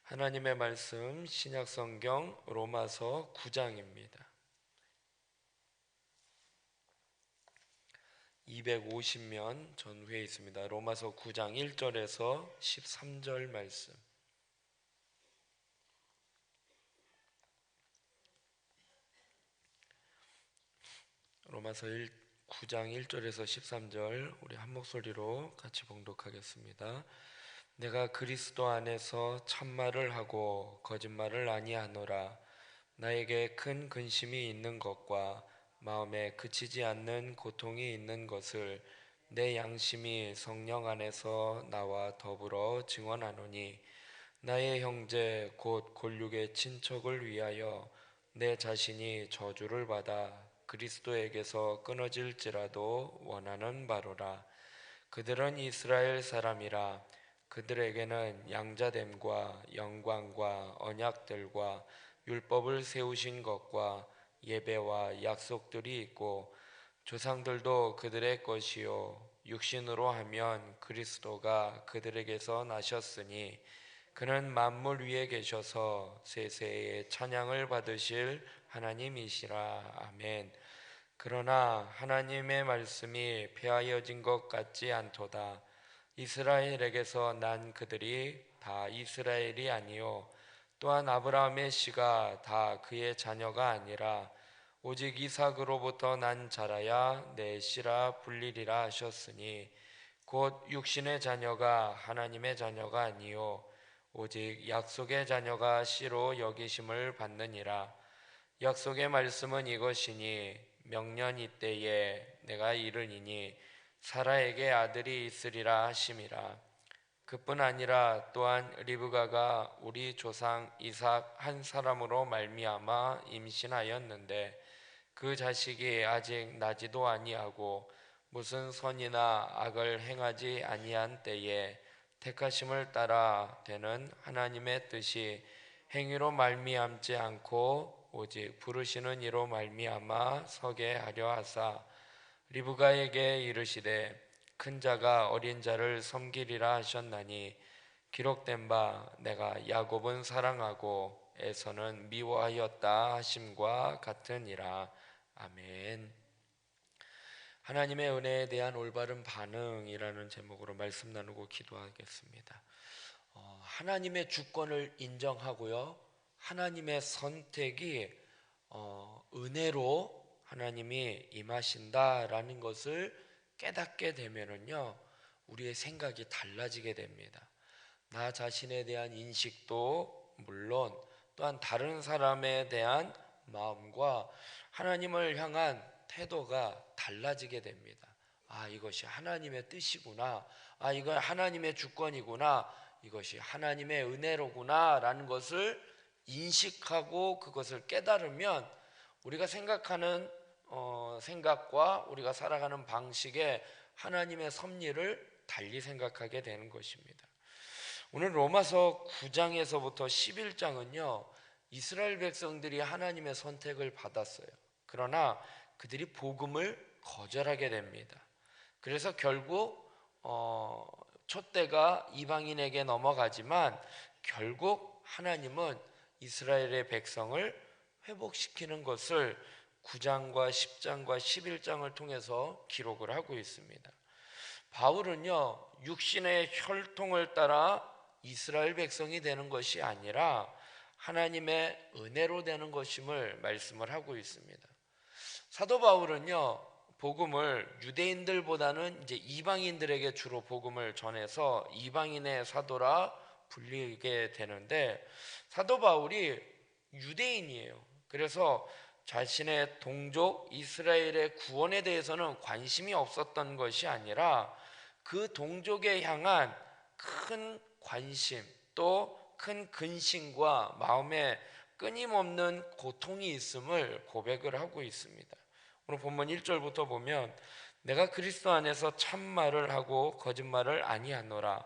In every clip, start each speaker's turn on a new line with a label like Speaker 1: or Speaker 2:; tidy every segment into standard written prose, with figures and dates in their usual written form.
Speaker 1: 하나님의 말씀 신약성경 로마서 9장입니다. 250면 전후에 있습니다. 로마서 9장 1절에서 13절 말씀. 로마서 9장 1절에서 13절 우리 한 목소리로 같이 봉독하겠습니다. 내가 그리스도 안에서 참말을 하고 거짓말을 아니하노라. 나에게 큰 근심이 있는 것과 마음에 그치지 않는 고통이 있는 것을 내 양심이 성령 안에서 나와 더불어 증언하노니, 나의 형제 곧 골육의 친척을 위하여 내 자신이 저주를 받아 그리스도에게서 끊어질지라도 원하는 바로라. 그들은 이스라엘 사람이라. 그들에게는 양자됨과 영광과 언약들과 율법을 세우신 것과 예배와 약속들이 있고, 조상들도 그들의 것이요 육신으로 하면 그리스도가 그들에게서 나셨으니 그는 만물 위에 계셔서 세세의 찬양을 받으실 하나님이시라. 아멘. 그러나 하나님의 말씀이 폐하여진 것 같지 않도다. 이스라엘에게서 난 그들이 다 이스라엘이 아니요 또한 아브라함의 씨가 다 그의 자녀가 아니라 오직 이삭으로부터 난 자라야 내 씨라 불리리라 하셨으니, 곧 육신의 자녀가 하나님의 자녀가 아니요 오직 약속의 자녀가 씨로 여기심을 받느니라. 약속의 말씀은 이것이니, 명년 이때에 내가 이르니니 사라에게 아들이 있으리라 하심이라. 그뿐 아니라 또한 리브가가 우리 조상 이삭 한 사람으로 말미암아 임신하였는데, 그 자식이 아직 나지도 아니하고 무슨 선이나 악을 행하지 아니한 때에 택하심을 따라 되는 하나님의 뜻이 행위로 말미암지 않고 오직 부르시는 이로 말미암아 서게 하려 하사, 리브가에게 이르시되 큰 자가 어린 자를 섬기리라 하셨나니, 기록된 바 내가 야곱은 사랑하고 에서는 미워하였다 하심과 같으니라. 아멘. 하나님의 은혜에 대한 올바른 반응이라는 제목으로 말씀 나누고 기도하겠습니다. 하나님의 주권을 인정하고요, 하나님의 선택이 은혜로 하나님이 임하신다라는 것을 깨닫게 되면은요, 우리의 생각이 달라지게 됩니다. 나 자신에 대한 인식도 물론 또한 다른 사람에 대한 마음과 하나님을 향한 태도가 달라지게 됩니다. 아, 이것이 하나님의 뜻이구나. 아, 이건 하나님의 주권이구나. 이것이 하나님의 은혜로구나 라는 것을 인식하고 그것을 깨달으면 우리가 생각하는 생각과 우리가 살아가는 방식에 하나님의 섭리를 달리 생각하게 되는 것입니다. 오늘 로마서 9장에서부터 11장은요, 이스라엘 백성들이 하나님의 선택을 받았어요. 그러나 그들이 복음을 거절하게 됩니다. 그래서 결국 촛대가 이방인에게 넘어가지만 결국 하나님은 이스라엘의 백성을 회복시키는 것을 9장과 10장과 11장을 통해서 기록을 하고 있습니다. 바울은요, 육신의 혈통을 따라 이스라엘 백성이 되는 것이 아니라 하나님의 은혜로 되는 것임을 말씀을 하고 있습니다. 사도 바울은요, 복음을 유대인들보다는 이제 이방인들에게 주로 복음을 전해서 이방인의 사도라 불리게 되는데, 사도 바울이 유대인이에요. 그래서 자신의 동족 이스라엘의 구원에 대해서는 관심이 없었던 것이 아니라 그 동족에 향한 큰 관심, 또 큰 근심과 마음에 끊임없는 고통이 있음을 고백을 하고 있습니다. 오늘 본문 1절부터 보면, 내가 그리스도 안에서 참말을 하고 거짓말을 아니하노라.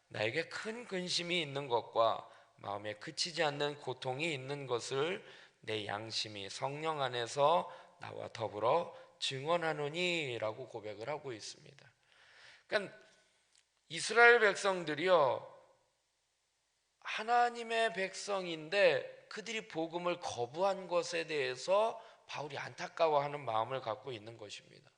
Speaker 1: 나에게 큰 근심이 있는 것과 마음에 그치지 않는 고통이 있는 것을 내 양심이 성령 안에서 나와 더불어 증언하노니 라고 고백을 하고 있습니다. 그러니까 이스라엘 백성들이요, 하나님의 백성인데 그들이 복음을 거부한 것에 대해서 바울이 안타까워하는 마음을 갖고 있는 것입니다.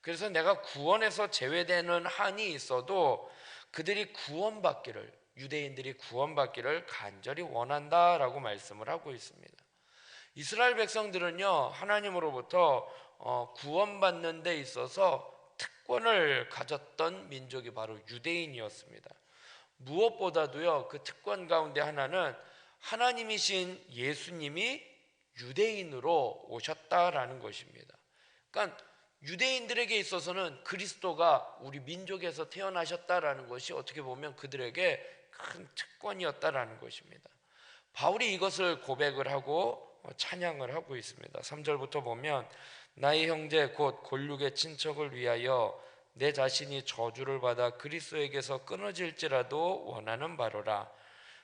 Speaker 1: 그래서 내가 구원에서 제외되는 한이 있어도 그들이 구원받기를, 유대인들이 구원받기를 간절히 원한다라고 말씀을 하고 있습니다. 이스라엘 백성들은요, 하나님으로부터 구원받는 데 있어서 특권을 가졌던 민족이 바로 유대인이었습니다. 무엇보다도요, 그 특권 가운데 하나는 하나님이신 예수님이 유대인으로 오셨다라는 것입니다. 그러니까 유대인들에게 있어서는 그리스도가 우리 민족에서 태어나셨다라는 것이 어떻게 보면 그들에게 큰 특권이었다라는 것입니다. 바울이 이것을 고백을 하고 찬양을 하고 있습니다. 3절부터 보면 나의 형제 곧 골육의 친척을 위하여 내 자신이 저주를 받아 그리스도에게서 끊어질지라도 원하는 바로라.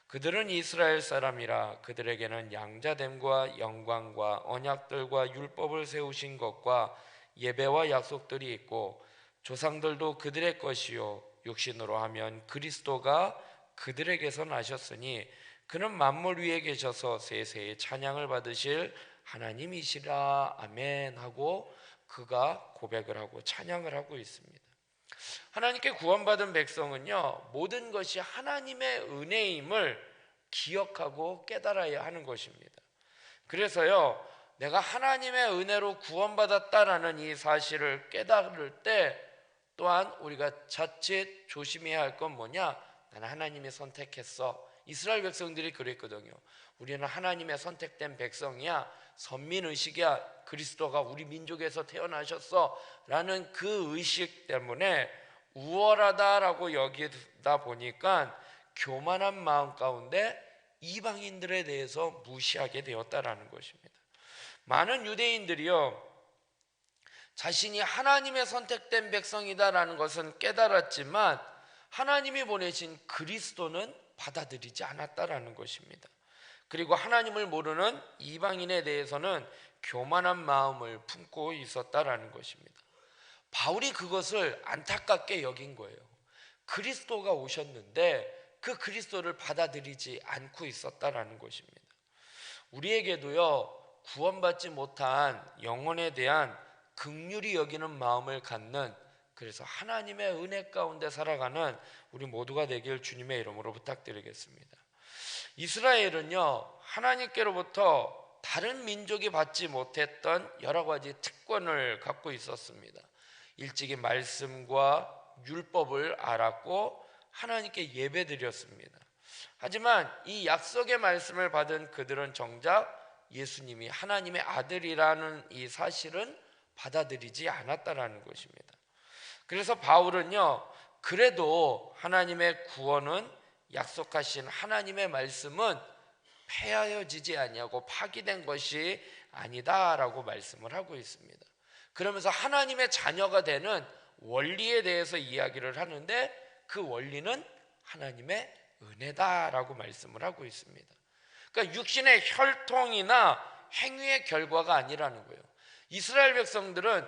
Speaker 1: 그들은 이스라엘 사람이라. 그들에게는 양자됨과 영광과 언약들과 율법을 세우신 것과 예배와 약속들이 있고 조상들도 그들의 것이요 육신으로 하면 그리스도가 그들에게서 나셨으니 그는 만물 위에 계셔서 세세히 찬양을 받으실 하나님이시라. 아멘 하고 그가 고백을 하고 찬양을 하고 있습니다. 하나님께 구원받은 백성은요, 모든 것이 하나님의 은혜임을 기억하고 깨달아야 하는 것입니다. 그래서요, 내가 하나님의 은혜로 구원받았다라는 이 사실을 깨달을 때 또한 우리가 자칫 조심해야 할 건 뭐냐? 나는 하나님이 선택했어. 이스라엘 백성들이 그랬거든요. 우리는 하나님의 선택된 백성이야. 선민의식이야. 그리스도가 우리 민족에서 태어나셨어 라는 그 의식 때문에 우월하다라고 여기다 보니까 교만한 마음 가운데 이방인들에 대해서 무시하게 되었다라는 것입니다. 많은 유대인들이요, 자신이 하나님의 선택된 백성이다라는 것은 깨달았지만 하나님이 보내신 그리스도는 받아들이지 않았다라는 것입니다. 그리고 하나님을 모르는 이방인에 대해서는 교만한 마음을 품고 있었다라는 것입니다. 바울이 그것을 안타깝게 여긴 거예요. 그리스도가 오셨는데 그 그리스도를 받아들이지 않고 있었다라는 것입니다. 우리에게도요, 구원받지 못한 영혼에 대한 긍휼히 여기는 마음을 갖는, 그래서 하나님의 은혜 가운데 살아가는 우리 모두가 되길 주님의 이름으로 부탁드리겠습니다. 이스라엘은요, 하나님께로부터 다른 민족이 받지 못했던 여러 가지 특권을 갖고 있었습니다. 일찍이 말씀과 율법을 알았고 하나님께 예배드렸습니다. 하지만 이 약속의 말씀을 받은 그들은 정작 예수님이 하나님의 아들이라는 이 사실은 받아들이지 않았다라는 것입니다. 그래서 바울은요, 그래도 하나님의 구원은, 약속하신 하나님의 말씀은 폐하여지지 아니하고 파기된 것이 아니다라고 말씀을 하고 있습니다. 그러면서 하나님의 자녀가 되는 원리에 대해서 이야기를 하는데 그 원리는 하나님의 은혜다라고 말씀을 하고 있습니다. 그러니까 육신의 혈통이나 행위의 결과가 아니라는 거예요. 이스라엘 백성들은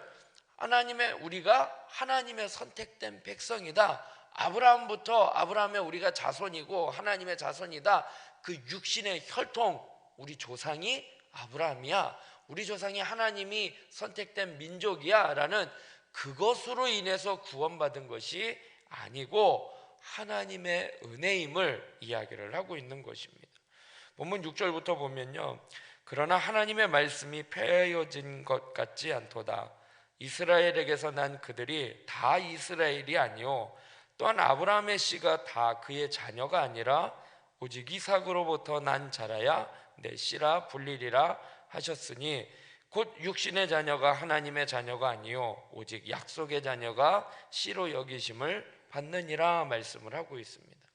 Speaker 1: 우리가 하나님의 선택된 백성이다. 아브라함의 우리가 자손이고 하나님의 자손이다. 그 육신의 혈통, 우리 조상이 아브라함이야. 우리 조상이 하나님이 선택된 민족이야 라는 그것으로 인해서 구원받은 것이 아니고 하나님의 은혜임을 이야기를 하고 있는 것입니다. 본문 6절부터 보면요, 그러나 하나님의 말씀이 폐하여진 것 같지 않도다. 이스라엘에게서 난 그들이 다 이스라엘이 아니요 또한 아브라함의 씨가 다 그의 자녀가 아니라 오직 이삭으로부터 난 자라야 내 씨라 불리리라 하셨으니 곧 육신의 자녀가 하나님의 자녀가 아니요 오직 약속의 자녀가 씨로 여기심을 받느니라 말씀을 하고 있습니다.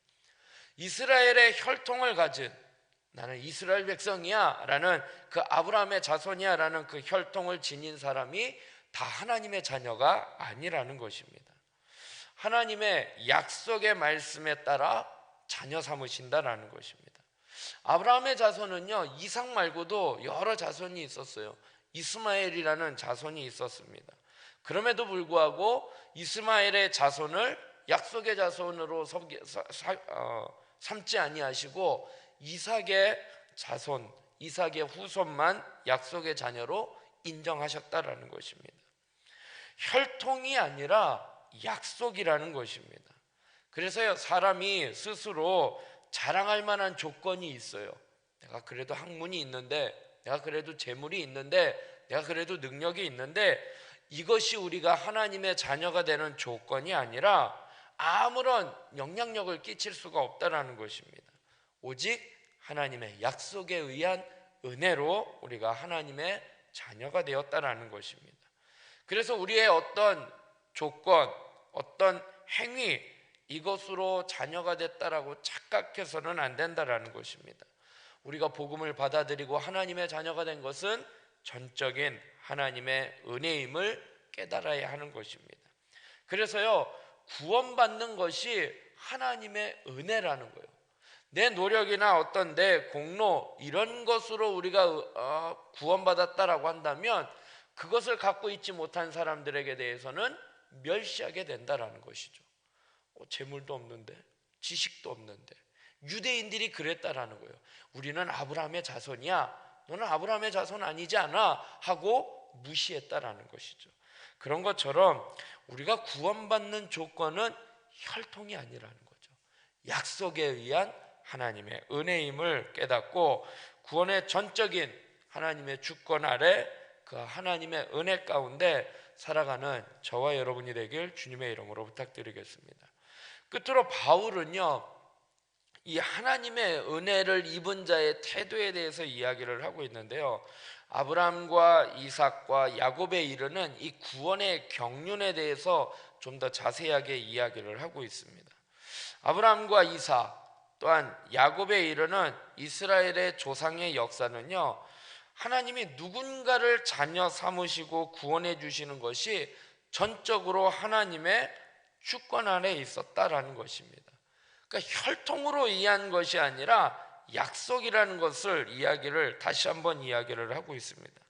Speaker 1: 이스라엘의 혈통을 가진, 나는 이스라엘 백성이야 라는 그 아브라함의 자손이야 라는 그 혈통을 지닌 사람이 다 하나님의 자녀가 아니라는 것입니다. 하나님의 약속의 말씀에 따라 자녀 삼으신다라는 것입니다. 아브라함의 자손은요, 이삭 말고도 여러 자손이 있었어요. 이스마엘이라는 자손이 있었습니다. 그럼에도 불구하고 이스마엘의 자손을 약속의 자손으로 삼지 아니하시고 이삭의 자손, 이삭의 후손만 약속의 자녀로 인정하셨다라는 것입니다. 혈통이 아니라 약속이라는 것입니다. 그래서요, 사람이 스스로 자랑할 만한 조건이 있어요. 내가 그래도 학문이 있는데, 내가 그래도 재물이 있는데, 내가 그래도 능력이 있는데, 이것이 우리가 하나님의 자녀가 되는 조건이 아니라 아무런 영향력을 끼칠 수가 없다라는 것입니다. 오직 하나님의 약속에 의한 은혜로 우리가 하나님의 자녀가 되었다라는 것입니다. 그래서 우리의 어떤 조건, 어떤 행위, 이것으로 자녀가 됐다라고 착각해서는 안 된다라는 것입니다. 우리가 복음을 받아들이고 하나님의 자녀가 된 것은 전적인 하나님의 은혜임을 깨달아야 하는 것입니다. 그래서요, 구원받는 것이 하나님의 은혜라는 거예요. 내 노력이나 어떤 내 공로 이런 것으로 우리가 구원받았다라고 한다면 그것을 갖고 있지 못한 사람들에게 대해서는 멸시하게 된다라는 것이죠. 재물도 없는데, 지식도 없는데, 유대인들이 그랬다라는 거예요. 우리는 아브라함의 자손이야, 너는 아브라함의 자손 아니지 않아 하고 무시했다라는 것이죠. 그런 것처럼 우리가 구원받는 조건은 혈통이 아니라는 거죠. 약속에 의한 하나님의 은혜임을 깨닫고 구원의 전적인 하나님의 주권 아래 그 하나님의 은혜 가운데 살아가는 저와 여러분이 되길 주님의 이름으로 부탁드리겠습니다. 끝으로 바울은요, 이 하나님의 은혜를 입은 자의 태도에 대해서 이야기를 하고 있는데요, 아브라함과 이삭과 야곱에 이르는 이 구원의 경륜에 대해서 좀 더 자세하게 이야기를 하고 있습니다. 아브라함과 이삭 또한 야곱에 이르는 이스라엘의 조상의 역사는요, 하나님이 누군가를 자녀 삼으시고 구원해 주시는 것이 전적으로 하나님의 주권 안에 있었다라는 것입니다. 그러니까 혈통으로 이해한 것이 아니라 약속이라는 것을 다시 한번 이야기를 하고 있습니다.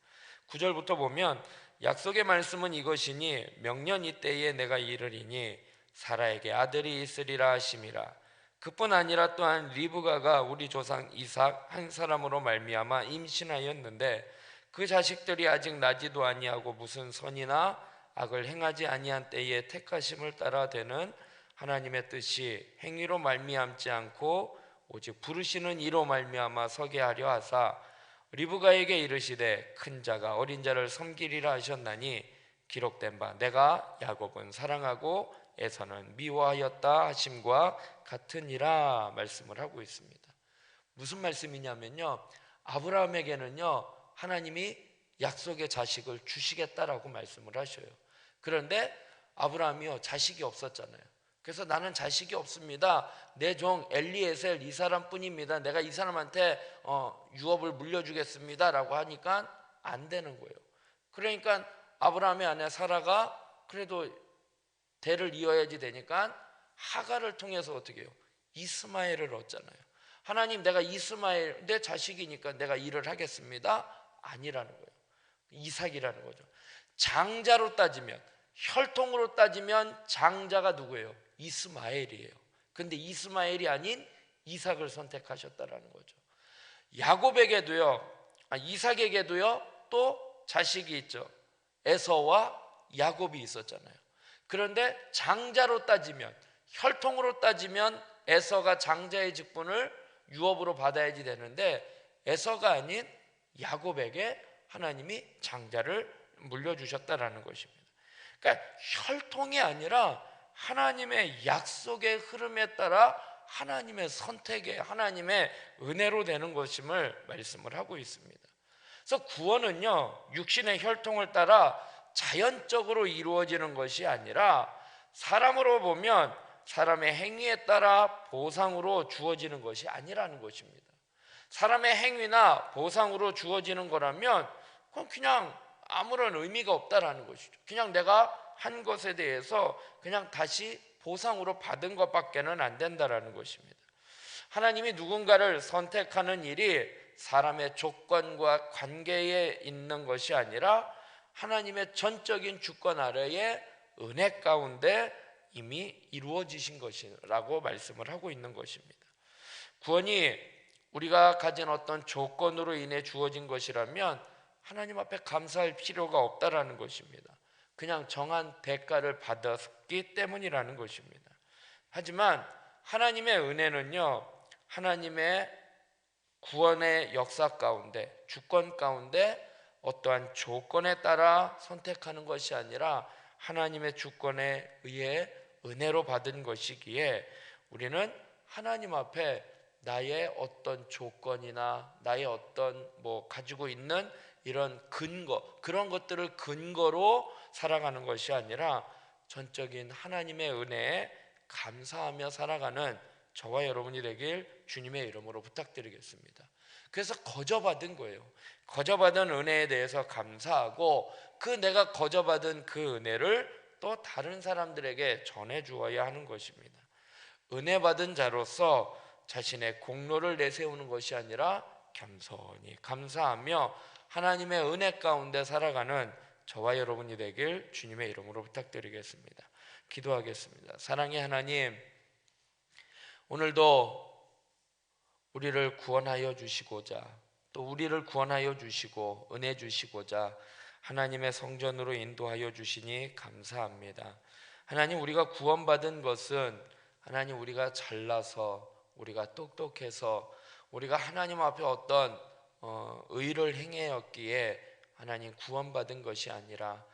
Speaker 1: 9절부터 보면 약속의 말씀은 이것이니 명년 이때에 내가 이르리니 사라에게 아들이 있으리라 하심이라. 그뿐 아니라 또한 리브가가 우리 조상 이삭 한 사람으로 말미암아 임신하였는데 그 자식들이 아직 나지도 아니하고 무슨 선이나 악을 행하지 아니한 때에 택하심을 따라 되는 하나님의 뜻이 행위로 말미암지 않고 오직 부르시는 이로 말미암아 서게 하려 하사 리브가에게 이르시되 큰 자가 어린 자를 섬기리라 하셨나니 기록된 바 내가 야곱은 사랑하고 에서는 미워하였다 하심과 같으니라 말씀을 하고 있습니다. 무슨 말씀이냐면요, 아브라함에게는요 하나님이 약속의 자식을 주시겠다라고 말씀을 하셔요. 그런데 아브라함이요 자식이 없었잖아요. 그래서 나는 자식이 없습니다. 내 종 엘리에셀 이 사람뿐입니다. 내가 이 사람한테 유업을 물려주겠습니다 라고 하니까 안 되는 거예요. 그러니까 아브라함의 아내 사라가 그래도 대를 이어야지 되니까 하갈을 통해서 어떻게 해요? 이스마엘을 얻잖아요. 하나님, 내가 이스마엘 내 자식이니까 내가 일을 하겠습니다. 아니라는 거예요. 이삭이라는 거죠. 장자로 따지면, 혈통으로 따지면 장자가 누구예요? 이스마엘이에요. 근데 이스마엘이 아닌 이삭을 선택하셨다라는 거죠. 이삭에게도요 또 자식이 있죠. 에서와 야곱이 있었잖아요. 그런데 장자로 따지면, 혈통으로 따지면 에서가 장자의 직분을 유업으로 받아야지 되는데 에서가 아닌 야곱에게 하나님이 장자를 물려주셨다라는 것입니다. 그러니까 혈통이 아니라 하나님의 약속의 흐름에 따라 하나님의 선택에, 하나님의 은혜로 되는 것임을 말씀을 하고 있습니다. 그래서 구원은요 육신의 혈통을 따라 자연적으로 이루어지는 것이 아니라 사람으로 보면 사람의 행위에 따라 보상으로 주어지는 것이 아니라는 것입니다. 사람의 행위나 보상으로 주어지는 거라면 그건 그냥 아무런 의미가 없다라는 것이죠. 그냥 내가 한 것에 대해서 그냥 다시 보상으로 받은 것밖에는 안 된다라는 것입니다. 하나님이 누군가를 선택하는 일이 사람의 조건과 관계에 있는 것이 아니라 하나님의 전적인 주권 아래에 은혜 가운데 이미 이루어지신 것이라고 말씀을 하고 있는 것입니다. 구원이 우리가 가진 어떤 조건으로 인해 주어진 것이라면 하나님 앞에 감사할 필요가 없다라는 것입니다. 그냥 정한 대가를 받았기 때문이라는 것입니다. 하지만 하나님의 은혜는요, 하나님의 구원의 역사 가운데, 주권 가운데 어떠한 조건에 따라 선택하는 것이 아니라 하나님의 주권에 의해 은혜로 받은 것이기에 우리는 하나님 앞에 나의 어떤 조건이나 나의 어떤 가지고 있는 이런 근거, 그런 것들을 근거로 살아가는 것이 아니라 전적인 하나님의 은혜에 감사하며 살아가는 저와 여러분이 되길 주님의 이름으로 부탁드리겠습니다. 그래서 거저받은 거예요. 거저받은 은혜에 대해서 감사하고 그 내가 거저받은 그 은혜를 또 다른 사람들에게 전해 주어야 하는 것입니다. 은혜 받은 자로서 자신의 공로를 내세우는 것이 아니라 겸손히 감사하며 하나님의 은혜 가운데 살아가는 저와 여러분이 되길 주님의 이름으로 부탁드리겠습니다. 기도하겠습니다. 사랑의 하나님, 오늘도 우리를 구원하여 주시고자 또 우리를 구원하여 주시고 은혜 주시고자 하나님의 성전으로 인도하여 주시니 감사합니다. 하나님, 우리가 구원받은 것은 하나님 우리가 잘나서 우리가 똑똑해서 우리가 하나님 앞에 어떤 의를 행하였기에 하나님 구원받은 것이 아니라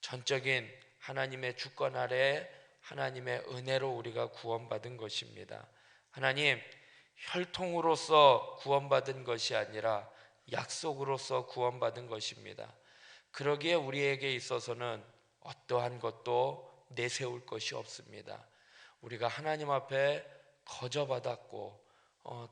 Speaker 1: 전적인 하나님의 주권 아래 하나님의 은혜로 우리가 구원받은 것입니다. 하나님, 혈통으로서 구원받은 것이 아니라 약속으로서 구원받은 것입니다. 그러기에 우리에게 있어서는 어떠한 것도 내세울 것이 없습니다. 우리가 하나님 앞에 거저받았고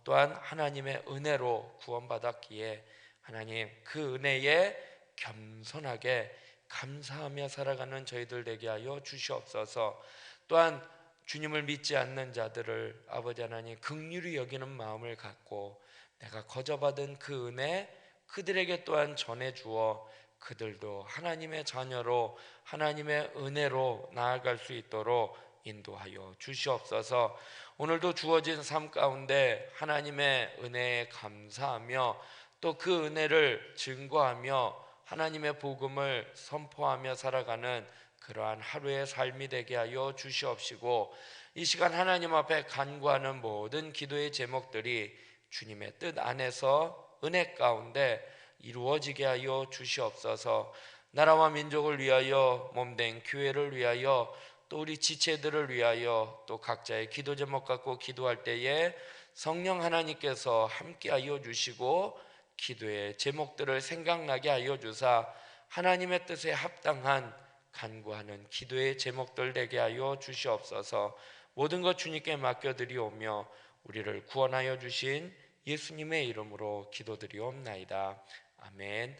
Speaker 1: 또한 하나님의 은혜로 구원받았기에 하나님 그 은혜에 겸손하게 감사하며 살아가는 저희들 되게 하여 주시옵소서. 또한 주님을 믿지 않는 자들을 아버지 하나님 긍휼히 여기는 마음을 갖고 내가 거저받은 그 은혜 그들에게 또한 전해주어 그들도 하나님의 자녀로 하나님의 은혜로 나아갈 수 있도록 인도하여 주시옵소서. 오늘도 주어진 삶 가운데 하나님의 은혜에 감사하며 또 그 은혜를 증거하며 하나님의 복음을 선포하며 살아가는 그러한 하루의 삶이 되게 하여 주시옵시고, 이 시간 하나님 앞에 간구하는 모든 기도의 제목들이 주님의 뜻 안에서 은혜 가운데 이루어지게 하여 주시옵소서. 나라와 민족을 위하여 몸된 교회를 위하여 또 우리 지체들을 위하여 또 각자의 기도 제목 갖고 기도할 때에 성령 하나님께서 함께 하여 주시고 기도의 제목들을 생각나게 하여 주사 하나님의 뜻에 합당한 간구하는 기도의 제목들 되게 하여 주시옵소서. 모든 것 주님께 맡겨드리오며 우리를 구원하여 주신 예수님의 이름으로 기도드리옵나이다. 아멘.